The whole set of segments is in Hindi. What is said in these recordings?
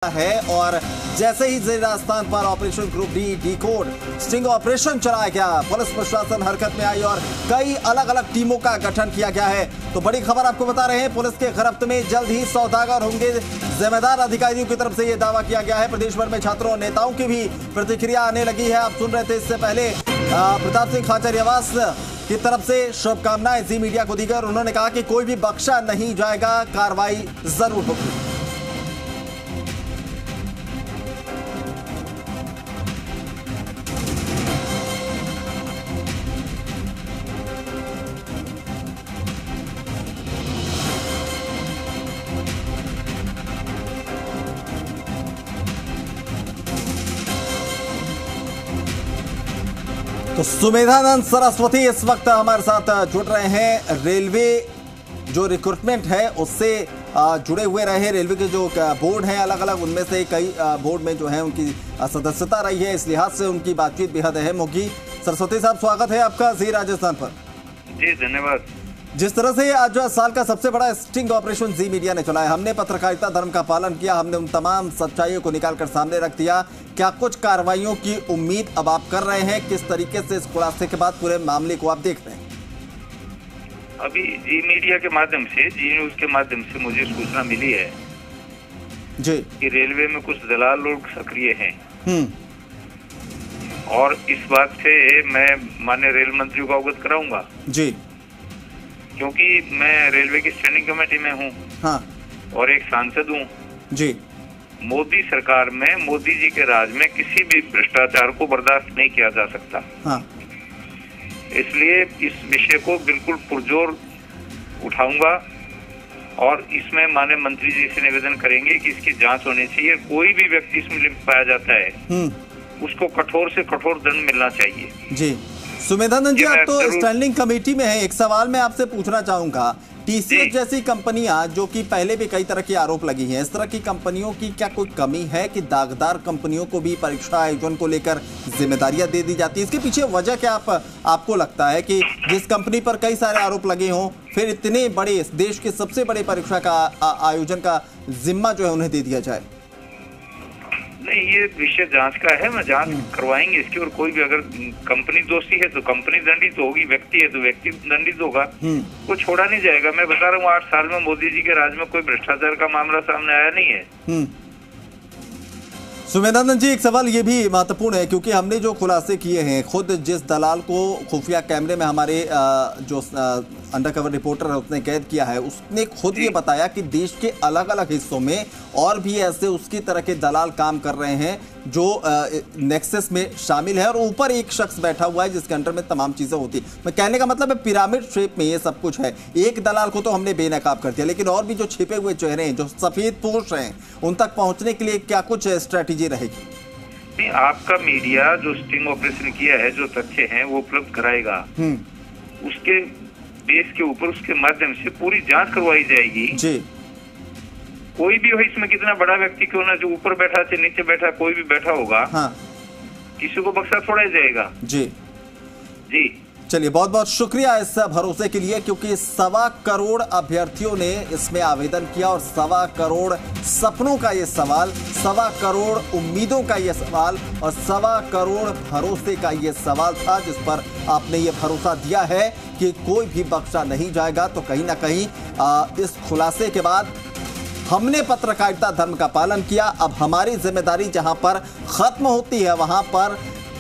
है और जैसे ही ज़िले राजस्थान पर operation group D code sting operation चलाया गया, पुलिस प्रशासन हरकत में आई और कई अलग अलग टीमों का गठन किया गया है। तो बड़ी खबर आपको बता रहे हैं, पुलिस के गिरफ्त में जल्द ही सौदागर होंगे जिम्मेदार अधिकारियों की तरफ से यह दावा किया गया है। प्रदेश भर में छात्रों और नेताओं की भी प्रतिक्रिया आने लगी है। आप सुन रहे थे इससे पहले प्रताप सिंह खाचरियावास की तरफ से शुभकामनाएं जी मीडिया को दीकर उन्होंने कहा कि कोई भी बख्शा नहीं जाएगा, कार्रवाई जरूर होगी। तो सुमेधानंद सरस्वती इस वक्त हमारे साथ जुड़ रहे हैं। रेलवे जो रिक्रूटमेंट है उससे जुड़े हुए रहे। रेलवे के जो बोर्ड हैं अलग अलग, उनमें से कई बोर्ड में जो है उनकी सदस्यता रही है, इस लिहाज से उनकी बातचीत बेहद अहम होगी। सरस्वती साहब, स्वागत है आपका जी राजस्थान पर। जी धन्यवाद। जिस तरह से आज साल का सबसे बड़ा स्टिंग ऑपरेशन जी मीडिया ने चलाया, हमने पत्रकारिता धर्म का पालन किया, हमने उन तमाम सच्चाइयों को निकालकर सामने रख दिया। क्या कुछ कार्रवाइयों की उम्मीद अब आप कर रहे हैं? किस तरीके से इस खुलासे के बाद पूरे मामले को आप देख रहे हैं? अभी जी मीडिया के माध्यम से, जी न्यूज के माध्यम से मुझे सूचना मिली है जी कि रेलवे में कुछ दलाल लोग सक्रिय हैं और इस बात से मैं माननीय रेल मंत्री को अवगत कराऊंगा जी, क्योंकि मैं रेलवे की स्टैंडिंग कमेटी में हूँ। हाँ और एक सांसद हूँ जी। मोदी सरकार में, मोदी जी के राज में किसी भी भ्रष्टाचार को बर्दाश्त नहीं किया जा सकता। हाँ। इसलिए इस विषय को बिल्कुल पुरजोर उठाऊंगा और इसमें माननीय मंत्री जी से निवेदन करेंगे कि इसकी जांच होनी चाहिए। कोई भी व्यक्ति इसमें लिप्त पाया जाता है उसको कठोर से कठोर दंड मिलना चाहिए। जी सुमेधानंद जी, आप तो स्टैंडिंग कमेटी में हैं, एक सवाल मैं आपसे पूछना चाहूंगा। टीसीएस जैसी कंपनियां जो कि पहले भी कई तरह के आरोप लगी हैं, इस तरह की कंपनियों की क्या कोई कमी है कि दागदार कंपनियों को भी परीक्षा आयोजन को लेकर जिम्मेदारियां दे दी जाती है? इसके पीछे वजह क्या आपको लगता है कि जिस कंपनी पर कई सारे आरोप लगे हों, फिर इतने बड़े देश के सबसे बड़े परीक्षा का आयोजन का जिम्मा जो है उन्हें दे दिया जाए? नहीं, ये विषय जांच का है, मैं जांच करवाएंगे इसकी। और कोई भी अगर कंपनी दोषी है तो कंपनी दंडित होगी, व्यक्ति है तो व्यक्ति दंडित होगा, कोई छोड़ा नहीं जाएगा। मैं बता रहा हूँ 8 साल में मोदी जी के राज में कोई भ्रष्टाचार का मामला सामने आया नहीं है। सुमेधानंद जी, एक सवाल ये भी महत्वपूर्ण है क्योंकि हमने जो खुलासे किए हैं, खुद जिस दलाल को खुफिया कैमरे में हमारे जो अंडरकवर रिपोर्टर है उसने कैद किया है, उसने खुद ये बताया कि देश के अलग अलग हिस्सों में और भी ऐसे उसकी तरह के दलाल काम कर रहे हैं जो नेक्सस में शामिल है और ऊपर एक शख्स बैठा हुआ है जिसके अंडर में तमाम चीजें होती है। मैं कहने का मतलब है पिरामिड शेप में ये सब कुछ है। एक दलाल को तो हमने बेनकाब कर दिया, लेकिन और भी जो छिपे हुए चेहरे हैं, जो सफेद पोश हैं, उन तक पहुंचने के लिए क्या कुछ स्ट्रैटेजी रहेगी? नहीं, आपका मीडिया जो स्टिंग ऑपरेशन किया है, जो तथ्य हैं वो उपलब्ध कराएगा, उसके बेस के ऊपर उसके माध्यम से पूरी जांच करवाई जाएगी जी। कोई भी हो इसमें, कितना बड़ा व्यक्ति क्यों ना, जो ऊपर बैठा से नीचे बैठा कोई भी बैठा होगा, हाँ। किसी को बख्शा छोड़ा जाएगा जी जी। चलिए, बहुत बहुत शुक्रिया इस भरोसे के लिए, क्योंकि 1.25 करोड़ अभ्यर्थियों ने इसमें आवेदन किया और 1.25 करोड़ सपनों का ये सवाल, 1.25 करोड़ उम्मीदों का ये सवाल और 1.25 करोड़ भरोसे का ये सवाल था, जिस पर आपने ये भरोसा दिया है कि कोई भी बख्शा नहीं जाएगा। तो कहीं ना कहीं इस खुलासे के बाद हमने पत्रकारिता धर्म का पालन किया। अब हमारी जिम्मेदारी जहां पर खत्म होती है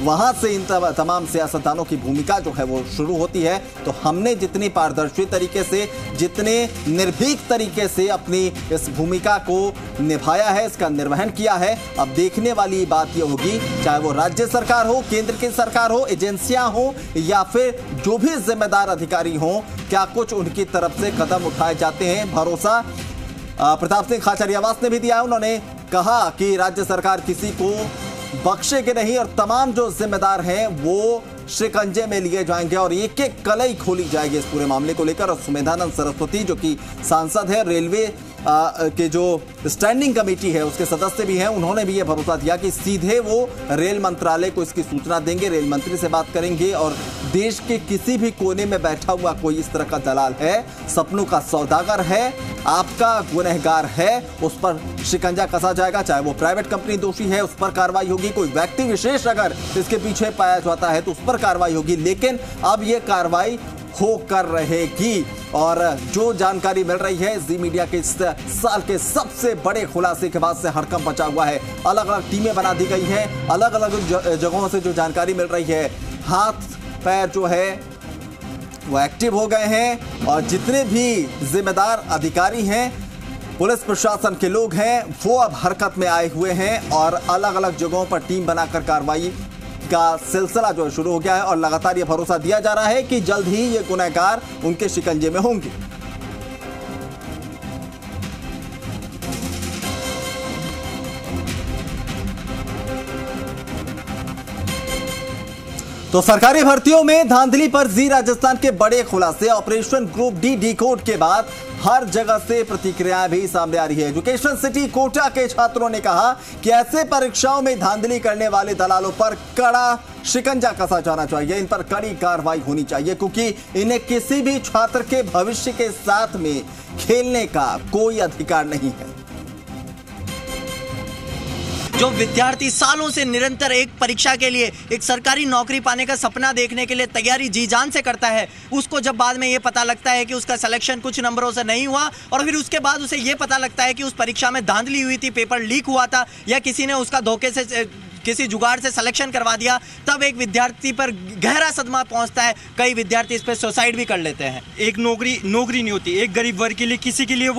वहां से इन तमाम सियासतदानों की भूमिका जो है वो शुरू होती है। तो हमने जितनी पारदर्शी तरीके से, जितने निर्भीक तरीके से अपनी इस भूमिका को निभाया है, इसका निर्वहन किया है, अब देखने वाली बात ये होगी, चाहे वो राज्य सरकार हो, केंद्र की सरकार हो, एजेंसियां हो या फिर जो भी जिम्मेदार अधिकारी हो, क्या कुछ उनकी तरफ से कदम उठाए जाते हैं। भरोसा प्रताप सिंह खाचरियावास ने भी दिया है। उन्होंने कहा कि राज्य सरकार किसी को बख्शेगी नहीं और तमाम जो जिम्मेदार हैं वो शिकंजे में लिए जाएंगे और एक एक कलई खोली जाएगी इस पूरे मामले को लेकर। और सुमेधानंद सरस्वती जो कि सांसद है, रेलवे के जो स्टैंडिंग कमेटी है उसके सदस्य भी हैं, उन्होंने भी ये भरोसा दिया कि सीधे वो रेल मंत्रालय को इसकी सूचना देंगे, रेल मंत्री से बात करेंगे और देश के किसी भी कोने में बैठा हुआ कोई इस तरह का दलाल है, सपनों का सौदागर है, आपका गुनहगार है, उस पर शिकंजा कसा जाएगा। चाहे वो प्राइवेट कंपनी दोषी है उस पर कार्रवाई होगी, कोई व्यक्ति विशेष अगर इसके पीछे पाया जाता है तो उस पर कार्रवाई होगी, लेकिन अब ये कार्रवाई होकर रहेगी। और जो जानकारी मिल रही है जी मीडिया के इस साल के सबसे बड़े खुलासे के बाद से हड़कंप मचा हुआ है। अलग अलग टीमें बना दी गई हैं, अलग अलग जगहों से जो जानकारी मिल रही है, हाथ पैर जो है वो एक्टिव हो गए हैं और जितने भी जिम्मेदार अधिकारी हैं, पुलिस प्रशासन के लोग हैं, वो अब हरकत में आए हुए हैं और अलग अलग जगहों पर टीम बनाकर कार्रवाई का सिलसिला जो शुरू हो गया है और लगातार ये भरोसा दिया जा रहा है कि जल्द ही ये गुनहगार उनके शिकंजे में होंगे। तो सरकारी भर्तियों में धांधली पर जी राजस्थान के बड़े खुलासे, ऑपरेशन ग्रुप डी डिकोड के बाद हर जगह से प्रतिक्रियाएं भी सामने आ रही है। एजुकेशन सिटी कोटा के छात्रों ने कहा कि ऐसे परीक्षाओं में धांधली करने वाले दलालों पर कड़ा शिकंजा कसा जाना चाहिए, इन पर कड़ी कार्रवाई होनी चाहिए क्योंकि इन्हें किसी भी छात्र के भविष्य के साथ में खेलने का कोई अधिकार नहीं है। जो विद्यार्थी सालों से निरंतर एक परीक्षा के लिए, एक सरकारी नौकरी पाने का सपना देखने के लिए तैयारी जी जान से करता है, उसको जब बाद में ये पता लगता है कि उसका सिलेक्शन कुछ नंबरों से नहीं हुआ और फिर उसके बाद उसे ये पता लगता है कि उस परीक्षा में धांधली हुई थी, पेपर लीक हुआ था या किसी ने उसका धोखे से किसी जुगाड़ से सिलेक्शन करवा दिया, तब एक विद्यार्थी पर गहरा सदमा पहुंचता है। कई विद्यार्थी इस पर सुसाइड भी कर लेते हैं। एक नौकरी नहीं होती, एक गरीब वर्ग के लिए, किसी के लिए वो